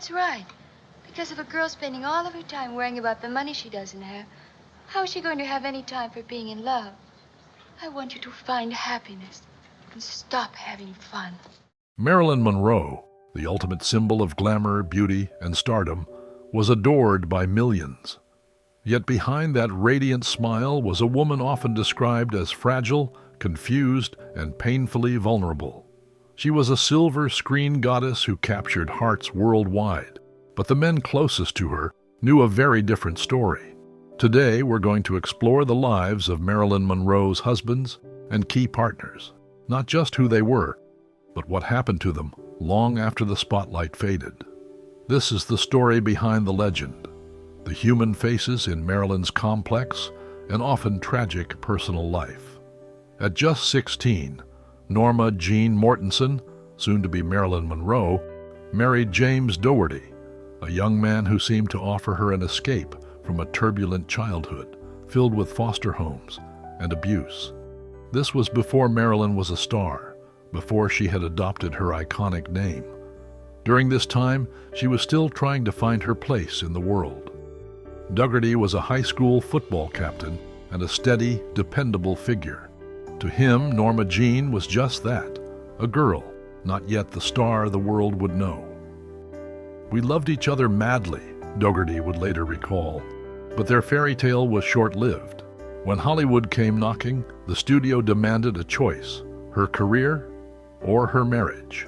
That's right. Because if a girl's spending all of her time worrying about the money she doesn't have, how is she going to have any time for being in love? I want you to find happiness and stop having fun. Marilyn Monroe, the ultimate symbol of glamour, beauty, and stardom, was adored by millions. Yet behind that radiant smile was a woman often described as fragile, confused, and painfully vulnerable. She was a silver screen goddess who captured hearts worldwide, but the men closest to her knew a very different story. Today, we're going to explore the lives of Marilyn Monroe's husbands and key partners, not just who they were, but what happened to them long after the spotlight faded. This is the story behind the legend, the human faces in Marilyn's complex and often tragic personal life. At just 16, Norma Jeane Mortenson, soon to be Marilyn Monroe, married James Dougherty, a young man who seemed to offer her an escape from a turbulent childhood filled with foster homes and abuse. This was before Marilyn was a star, before she had adopted her iconic name. During this time, she was still trying to find her place in the world. Dougherty was a high school football captain and a steady, dependable figure. To him, Norma Jeane was just that, a girl, not yet the star the world would know. "We loved each other madly," Dougherty would later recall, but their fairy tale was short-lived. When Hollywood came knocking, the studio demanded a choice, her career or her marriage.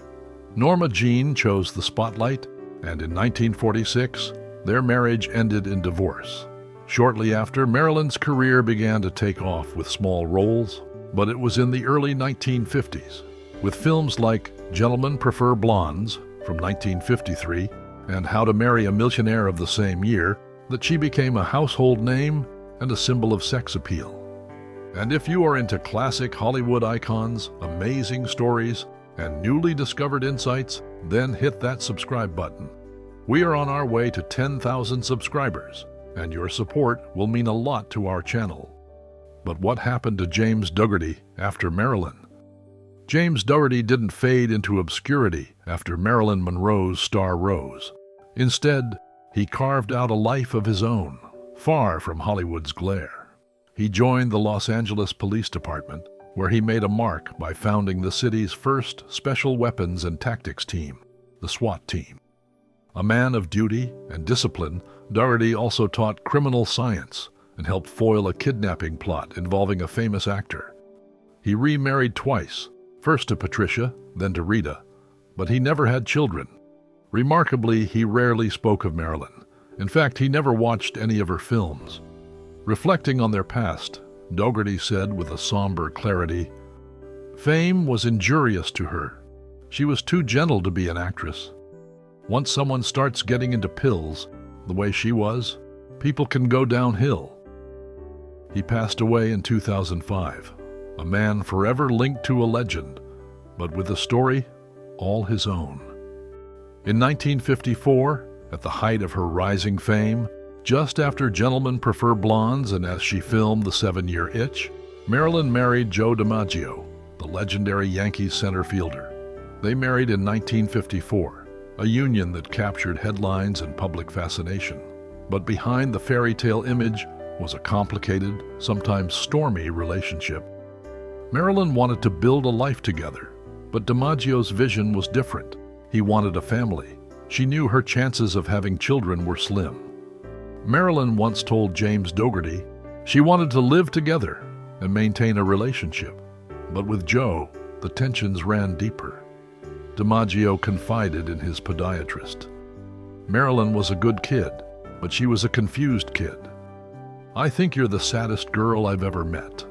Norma Jeane chose the spotlight, and in 1946, their marriage ended in divorce. Shortly after, Marilyn's career began to take off with small roles, but it was in the early 1950s, with films like Gentlemen Prefer Blondes from 1953 and How to Marry a Millionaire of the same year, that she became a household name and a symbol of sex appeal. And if you are into classic Hollywood icons, amazing stories, and newly discovered insights, then hit that subscribe button. We are on our way to 10,000 subscribers, and your support will mean a lot to our channel. But what happened to James Dougherty after Marilyn? James Dougherty didn't fade into obscurity after Marilyn Monroe's star rose. Instead, he carved out a life of his own, far from Hollywood's glare. He joined the Los Angeles Police Department, where he made a mark by founding the city's first Special Weapons and Tactics team, the SWAT team. A man of duty and discipline, Dougherty also taught criminal science and helped foil a kidnapping plot involving a famous actor. He remarried twice, first to Patricia, then to Rita, but he never had children. Remarkably, he rarely spoke of Marilyn. In fact, he never watched any of her films. Reflecting on their past, Dougherty said with a somber clarity, "Fame was injurious to her. She was too gentle to be an actress. Once someone starts getting into pills, the way she was, people can go downhill." He passed away in 2005, a man forever linked to a legend, but with a story all his own. In 1954, at the height of her rising fame, just after Gentlemen Prefer Blondes and as she filmed The 7-Year Itch, Marilyn married Joe DiMaggio, the legendary Yankees center fielder. They married in 1954, a union that captured headlines and public fascination. But behind the fairy tale image was a complicated, sometimes stormy relationship. Marilyn wanted to build a life together, but DiMaggio's vision was different. He wanted a family. She knew her chances of having children were slim. Marilyn once told James Dougherty she wanted to live together and maintain a relationship. But with Joe, the tensions ran deeper. DiMaggio confided in his podiatrist. "Marilyn was a good kid, but she was a confused kid. I think you're the saddest girl I've ever met."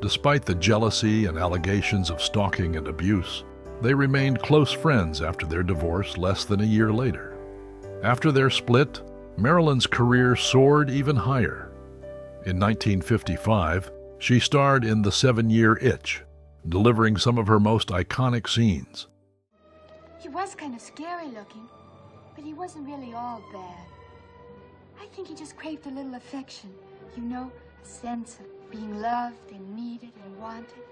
Despite the jealousy and allegations of stalking and abuse, they remained close friends after their divorce less than a year later. After their split, Marilyn's career soared even higher. In 1955, she starred in The 7-Year Itch, delivering some of her most iconic scenes. He was kind of scary looking, but he wasn't really all bad. I think he just craved a little affection. You know, a sense of being loved and needed and wanted.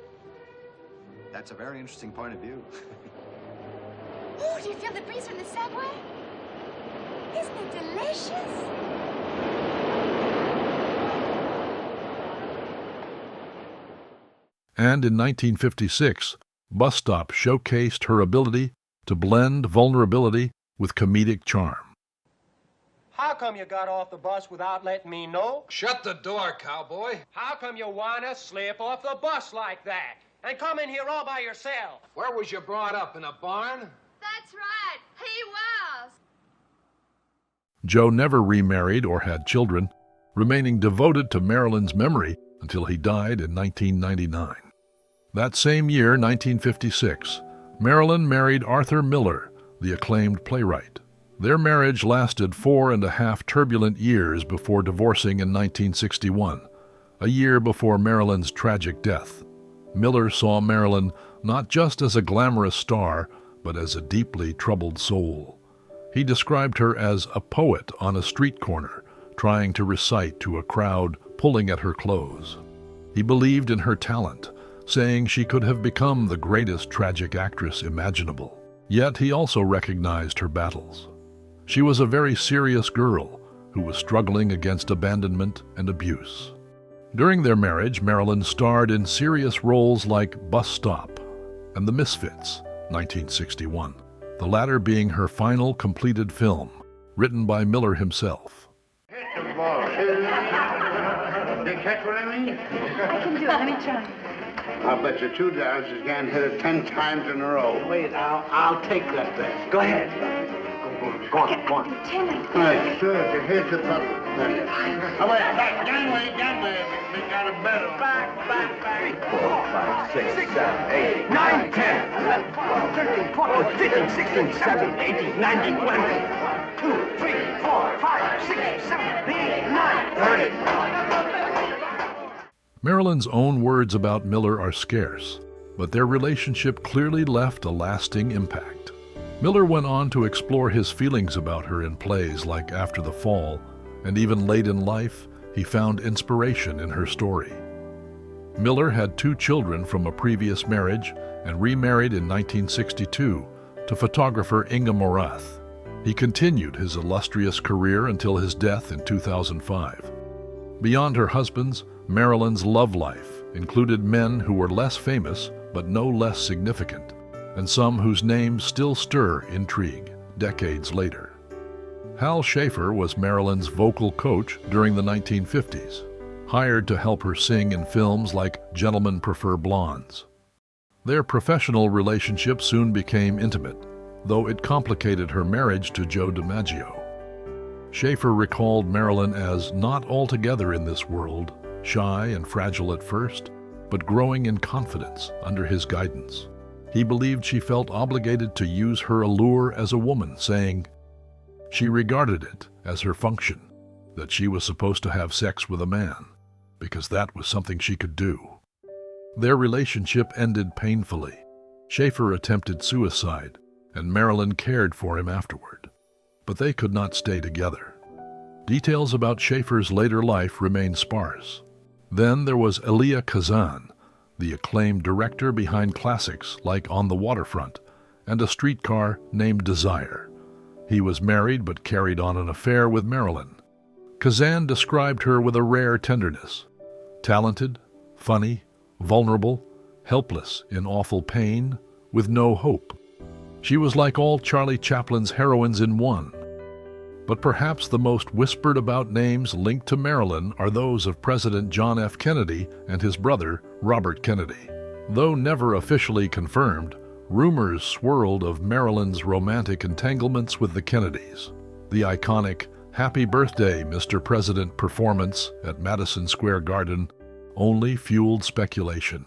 That's a very interesting point of view. Oh, do you feel the breeze from the subway? it delicious? And in 1956, Bus Stop showcased her ability to blend vulnerability with comedic charm. How come you got off the bus without letting me know? Shut the door, cowboy. How come you wanna slip off the bus like that and come in here all by yourself? Where was you brought up, in a barn? That's right, he was. Joe never remarried or had children, remaining devoted to Marilyn's memory until he died in 1999. That same year, 1956, Marilyn married Arthur Miller, the acclaimed playwright. Their marriage lasted 4.5 turbulent years before divorcing in 1961, a year before Marilyn's tragic death. Miller saw Marilyn not just as a glamorous star, but as a deeply troubled soul. He described her as a poet on a street corner, trying to recite to a crowd pulling at her clothes. He believed in her talent, saying she could have become the greatest tragic actress imaginable. Yet he also recognized her battles. She was a very serious girl who was struggling against abandonment and abuse. During their marriage, Marilyn starred in serious roles like Bus Stop and The Misfits, 1961, the latter being her final completed film, written by Miller himself. Hit the ball. Did you catch what I mean? I can do it. Let me try. I'll bet you $2 you can't hit it 10 times in a row. Wait, I'll take that bet. Go ahead. Go on. Tennis. Right, sure, here's the puzzle. Oh, wait, back, gangway. We got a bet on. Back. 4, 5, 6, 7, 8, 9, 10, 11, 12, 13, 14, 15, 16, 17, 18, 19, 20. 2, 3, 4, 5, 6, 7, 8, 9, 30. Marilyn's own words about Miller are scarce, but their relationship clearly left a lasting impact. Miller went on to explore his feelings about her in plays like After the Fall, and even late in life, he found inspiration in her story. Miller had 2 children from a previous marriage and remarried in 1962 to photographer Inga Morath. He continued his illustrious career until his death in 2005. Beyond her husbands, Marilyn's love life included men who were less famous but no less significant, and some whose names still stir intrigue decades later. Hal Schaefer was Marilyn's vocal coach during the 1950s, hired to help her sing in films like Gentlemen Prefer Blondes. Their professional relationship soon became intimate, though it complicated her marriage to Joe DiMaggio. Schaefer recalled Marilyn as not altogether in this world, shy and fragile at first, but growing in confidence under his guidance. He believed she felt obligated to use her allure as a woman, saying she regarded it as her function, that she was supposed to have sex with a man, because that was something she could do. Their relationship ended painfully. Schaefer attempted suicide, and Marilyn cared for him afterward. But they could not stay together. Details about Schaefer's later life remain sparse. Then there was Elia Kazan, the acclaimed director behind classics like On the Waterfront and A Streetcar Named Desire. He was married but carried on an affair with Marilyn. Kazan described her with a rare tenderness. Talented, funny, vulnerable, helpless in awful pain, with no hope. She was like all Charlie Chaplin's heroines in one. But perhaps the most whispered about names linked to Marilyn are those of President John F. Kennedy and his brother, Robert Kennedy. Though never officially confirmed, rumors swirled of Marilyn's romantic entanglements with the Kennedys. The iconic "Happy Birthday, Mr. President" performance at Madison Square Garden only fueled speculation.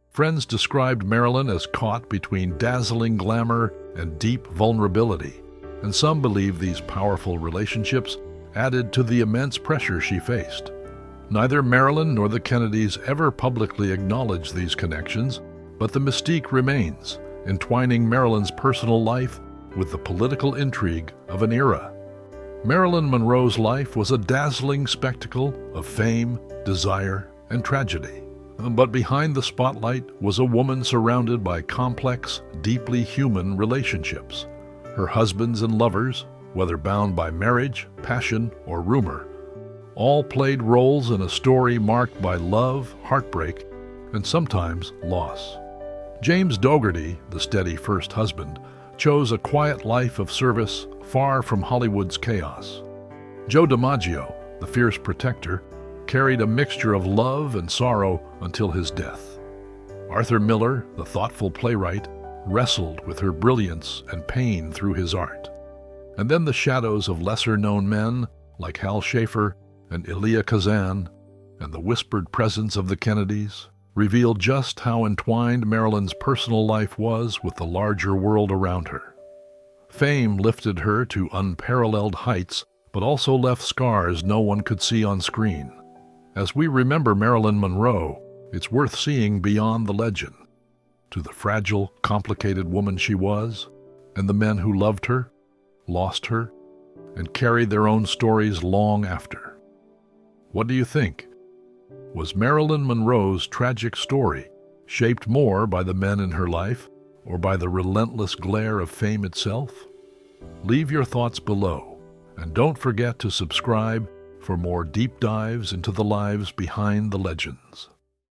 Friends described Marilyn as caught between dazzling glamour and deep vulnerability, and some believe these powerful relationships added to the immense pressure she faced. Neither Marilyn nor the Kennedys ever publicly acknowledged these connections, but the mystique remains, entwining Marilyn's personal life with the political intrigue of an era. Marilyn Monroe's life was a dazzling spectacle of fame, desire, and tragedy. But behind the spotlight was a woman surrounded by complex, deeply human relationships. Her husbands and lovers, whether bound by marriage, passion, or rumor, all played roles in a story marked by love, heartbreak, and sometimes loss. James Dougherty, the steady first husband, chose a quiet life of service far from Hollywood's chaos. Joe DiMaggio, the fierce protector, carried a mixture of love and sorrow until his death. Arthur Miller, the thoughtful playwright, wrestled with her brilliance and pain through his art. And then the shadows of lesser-known men like Hal Schafer and Elia Kazan, and the whispered presence of the Kennedys, revealed just how entwined Marilyn's personal life was with the larger world around her. Fame lifted her to unparalleled heights, but also left scars no one could see on screen. As we remember Marilyn Monroe, it's worth seeing beyond the legend, to the fragile, complicated woman she was, and the men who loved her, lost her, and carried their own stories long after. What do you think? Was Marilyn Monroe's tragic story shaped more by the men in her life or by the relentless glare of fame itself? Leave your thoughts below, and don't forget to subscribe for more deep dives into the lives behind the legends.